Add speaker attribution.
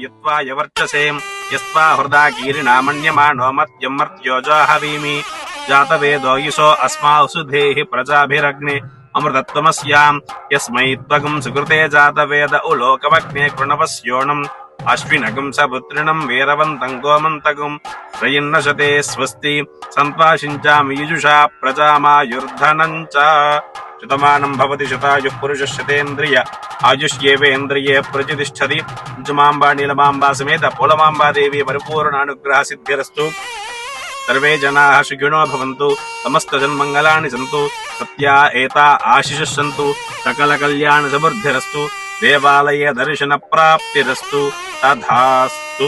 Speaker 1: युत्वाय वर्चसे यस्वा हृदा कीरिणा मन्यमानो मर्त्यं मर्त्योजो हवीमि जातवेदो यशो अस्मासुधेहि प्रजाभिरग्ने अमृतत्वमस्याम् यस्मै त्वगं सुकृते जातवेद उलोकमग्ने कृणवस्योणम् अश्विनगं सपुत्रिणं वीरवन्तं गोमन्तकं प्रयन्नशते स्वस्ति सन्त्वाशिञ्चामि युजुषा प्रजामायुर्धनं च शतमानं भवति शतायुः पुरुषः शतेन्द्रिय आयुष्येवेन्द्रिये प्रतिष्ठति जुमाम्बा नीलमाम्बा समेत पोलमाम्बा देवी परिपूर्णानुग्रह सिद्धिरस्तु सर्वे जनाः सुखिनो भवन्तु समस्तजन्मङ्गलानि सन्तु सत्या एता आशिषः सन्तु सकलकल्याण समृद्धिरस्तु देवालये दर्शन प्राप्तिरस्तु तथास्तु।